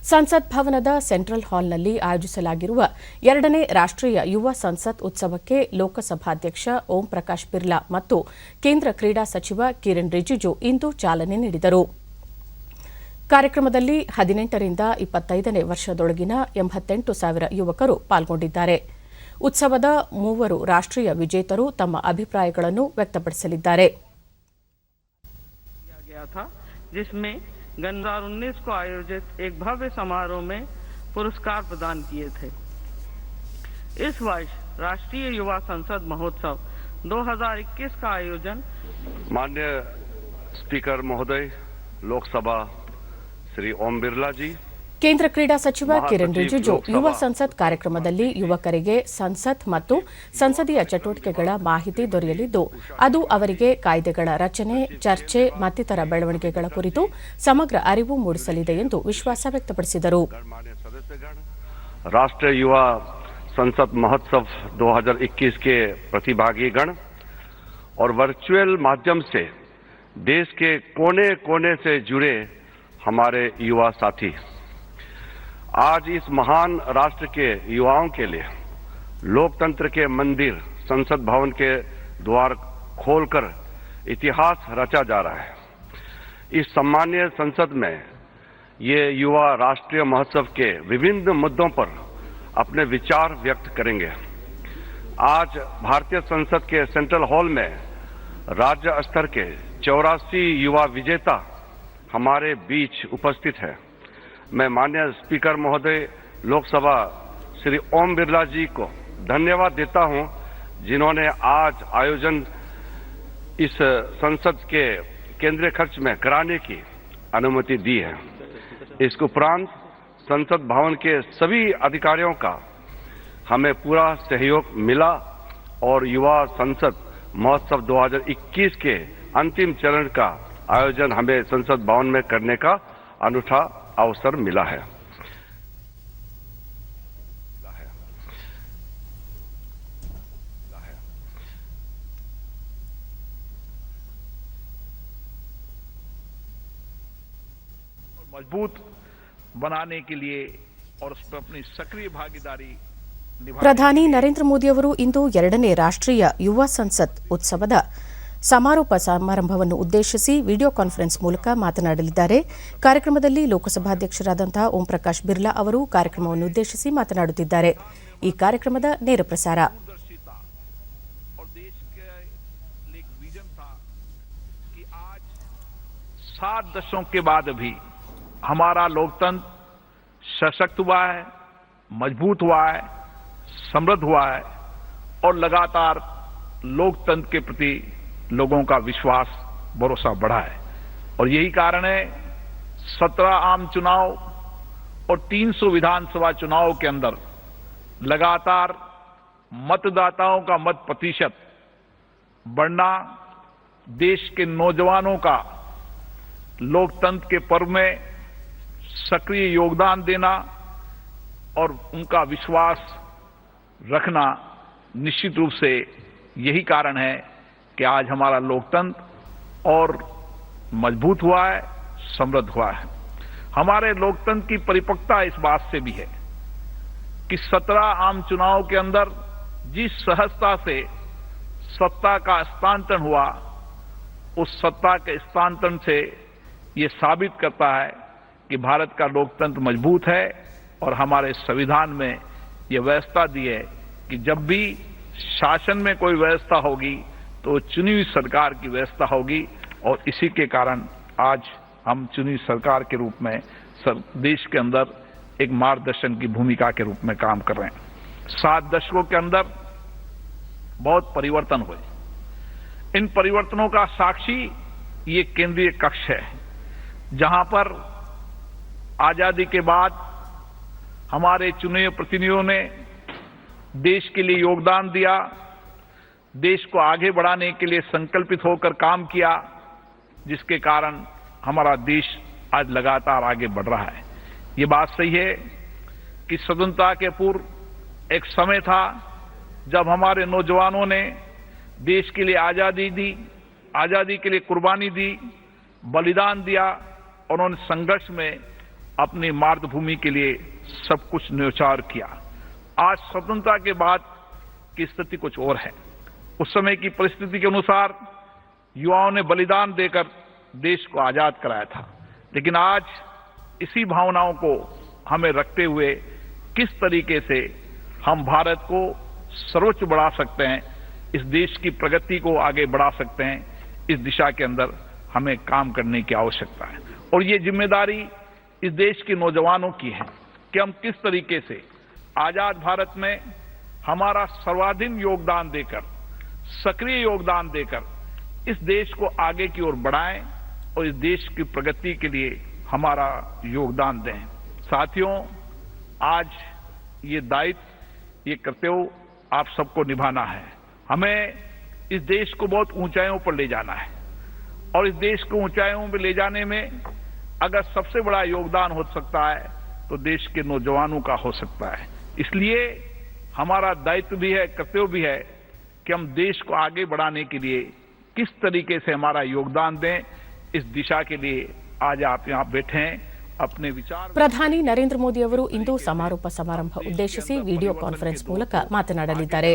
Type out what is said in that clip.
ಸಂಸತ್ ಭವನದ ಸೆಂಟ್ರಲ್ ಹಾಲ್ನಲ್ಲಿ ಆಯೋಜಿಸಲಾಗಿರುವ 2ನೇ ರಾಷ್ಟ್ರೀಯ ಯುವ ಸಂಸತ್ ಉತ್ಸವಕ್ಕೆ ಲೋಕಸಭಾಧ್ಯಕ್ಷ ಓಂ ಪ್ರಕಾಶ್ ಬಿರ್ಲಾ ಮತ್ತು ಕೇಂದ್ರ ಕ್ರೀಡಾ ಸಚಿವ ಕಿರಣ್ ರಿಜಿಜು ಇಂದು ಚಾಲನೆ ನೀಡಿದರು. ಕಾರ್ಯಕ್ರಮದಲ್ಲಿ 18 ರಿಂದ 25ನೇ ವರ್ಷದೊಳಗಿನ 88,000 ಯುವಕರು ಪಾಲ್ಗೊಂಡಿದ್ದಾರೆ. ಉತ್ಸವದ 3 ರಾಷ್ಟ್ರೀಯ ವಿಜೇತರು ತಮ್ಮ ಅಭಿಪ್ರಾಯಗಳನ್ನು ವ್ಯಕ್ತಪಡಿಸಲಿದ್ದಾರೆ. 2019 को आयोजित एक भव्य समारोह में पुरस्कार प्रदान किए थे। इस वर्ष राष्ट्रीय युवा संसद महोत्सव 2021 का आयोजन माननीय स्पीकर महोदय लोकसभा श्री ओम बिरला जी, ಕೇಂದ್ರ ಕ್ರೀಡಾ ಸಚಿವ ಕಿರಣ್ ರಿಜಿಜು ಯುವ ಸಂಸತ್ ಕಾರ್ಯಕ್ರಮದಲ್ಲಿ ಯುವಕರಿಗೆ ಸಂಸತ್ ಮತ್ತು ಸಂಸದೀಯ ಚಟುವಟಿಕೆಗಳ ಮಾಹಿತಿ ದೊರೆಯಲಿದ್ದು, ಅದು ಅವರಿಗೆ ಕಾಯ್ದೆಗಳ ರಚನೆ, ಚರ್ಚೆ ಮತ್ತಿತರ ಬೆಳವಣಿಗೆಗಳ ಕುರಿತು ಸಮಗ್ರ ಅರಿವು ಮೂಡಿಸಲಿದೆ ಎಂದು ವಿಶ್ವಾಸ ವ್ಯಕ್ತಪಡಿಸಿದರು. राष्ट्रीय युवा संसद महोत्सव 2021 के प्रतिभागीगण और वर्चुअल माध्यम से देश के कोने कोने से जुड़े हमारे युवा साथी, आज इस महान राष्ट्र के युवाओं के लिए लोकतंत्र के मंदिर संसद भवन के द्वार खोलकर इतिहास रचा जा रहा है. इस सम्मानीय संसद में ये युवा राष्ट्रीय महोत्सव के विभिन्न मुद्दों पर अपने विचार व्यक्त करेंगे. आज भारतीय संसद के सेंट्रल हॉल में राज्य स्तर के 84 युवा विजेता हमारे बीच उपस्थित है. मैं माननीय स्पीकर महोदय लोकसभा श्री ओम बिरला जी को धन्यवाद देता हूं, जिन्होंने आज आयोजन इस संसद के केंद्रीय खर्च में कराने की अनुमति दी है. इसके उपरांत संसद भवन के सभी अधिकारियों का हमें पूरा सहयोग मिला और युवा संसद महोत्सव 2021 के अंतिम चरण का आयोजन हमें संसद भवन में करने का अनूठा अवसर मिला है. मजबूत बनाने के लिए और उस पर अपनी सक्रिय भागीदारी ಪ್ರಧಾನಿ ನರೇಂದ್ರ ಮೋದಿ ಅವರು ಇಂದು 2ನೇ ರಾಷ್ಟ್ರೀಯ ಯುವ ಸಂಸತ್ ಉತ್ಸವದ ಸಮಾರೋಪ ಸಮಾರಂಭವನ್ನು ಉದ್ದೇಶಿಸಿ ವಿಡಿಯೋ ಕಾನ್ಫರೆನ್ಸ್ ಮೂಲಕ ಮಾತನಾಡಲಿದ್ದಾರೆ. ಕಾರ್ಯಕ್ರಮದಲ್ಲಿ ಲೋಕಸಭಾಧ್ಯಕ್ಷರಾದಂತಹ ಓಂ ಪ್ರಕಾಶ್ ಬಿರ್ಲಾ ಅವರು ಕಾರ್ಯಕ್ರಮವನ್ನು ಉದ್ದೇಶಿಸಿ ಮಾತನಾಡುತ್ತಿದ್ದಾರೆ. ಈ ಕಾರ್ಯಕ್ರಮದ ನೇರ ಪ್ರಸಾರ. 7 दशकों के बाद भी हमारा लोकतंत्र सशक्त हुआ है, मजबूत हुआ है, समृद्ध हुआ है और लगातार लोकतंत्र के प्रति लोगों का विश्वास भरोसा बढ़ा है. और यही कारण है 17 आम चुनाव और 300 विधानसभा चुनाव के अंदर लगातार मतदाताओं का मत प्रतिशत बढ़ना, देश के नौजवानों का लोकतंत्र के पर्व में सक्रिय योगदान देना और उनका विश्वास रखना, निश्चित रूप से यही कारण है कि आज हमारा लोकतंत्र और मजबूत हुआ है, समृद्ध हुआ है. हमारे लोकतंत्र की परिपक्वता इस बात से भी है कि 17 आम चुनाव के अंदर जिस सहजता से सत्ता का हस्तांतरण हुआ, उस सत्ता के हस्तांतरण से ये साबित करता है कि भारत का लोकतंत्र मजबूत है और हमारे संविधान में ये व्यवस्था दी है कि जब भी शासन में कोई व्यवस्था होगी तो चुनी हुई सरकार की व्यवस्था होगी. और इसी के कारण आज हम चुनी सरकार के रूप में देश के अंदर एक मार्गदर्शन की भूमिका के रूप में काम कर रहे हैं. 7 दशकों के अंदर बहुत परिवर्तन हुए. इन परिवर्तनों का साक्षी ये केंद्रीय कक्ष है, जहां पर आजादी के बाद हमारे चुने प्रतिनिधियों ने देश के लिए योगदान दिया, देश को आगे बढ़ाने के लिए संकल्पित होकर काम किया, जिसके कारण हमारा देश आज लगातार आगे बढ़ रहा है. ये बात सही है कि स्वतंत्रता के पूर्व एक समय था जब हमारे नौजवानों ने देश के लिए आजादी दी, आजादी के लिए कुर्बानी दी, बलिदान दिया और उन्होंने संघर्ष में अपनी मातृभूमि के लिए सब कुछ न्यौछावर किया। आज स्वतंत्रता के बाद की स्थिति कुछ और है। उस समय की परिस्थिति के अनुसार युवाओं ने बलिदान देकर देश को आजाद कराया था, लेकिन आज इसी भावनाओं को हमें रखते हुए किस तरीके से हम भारत को सर्वोच्च बढ़ा सकते हैं, इस देश की प्रगति को आगे बढ़ा सकते हैं, इस दिशा के अंदर हमें काम करने की आवश्यकता है। और ये जिम्मेदारी इस देश के नौजवानों की है कि हम किस तरीके से आजाद भारत में हमारा सर्वाधिक योगदान देकर, सक्रिय योगदान देकर इस देश को आगे की ओर बढ़ाएं और इस देश की प्रगति के लिए हमारा योगदान दें। साथियों, आज ये दायित्व, ये कर्तव्य आप सबको निभाना है। हमें इस देश को बहुत ऊंचाइयों पर ले जाना है और इस देश को ऊंचाइयों पर ले जाने में अगर सबसे बड़ा योगदान हो सकता है तो देश के नौजवानों का हो सकता है। इसलिए हमारा दायित्व भी है, कर्तव्य भी है कि हम देश को आगे बढ़ाने के लिए किस तरीके से हमारा योगदान दें। इस दिशा के लिए आज आप यहाँ बैठे हैं, अपने विचार। ಪ್ರಧಾನಿ ನರೇಂದ್ರ ಮೋದಿ ಅವರು ಇಂದು ಸಮಾರೋಪ ಸಮಾರಂಭ ಉದ್ದೇಶಿಸಿ ವಿಡಿಯೋ ಕಾನ್ಫರೆನ್ಸ್ ಮೂಲಕ ಮಾತನಾಡಲಿದ್ದಾರೆ.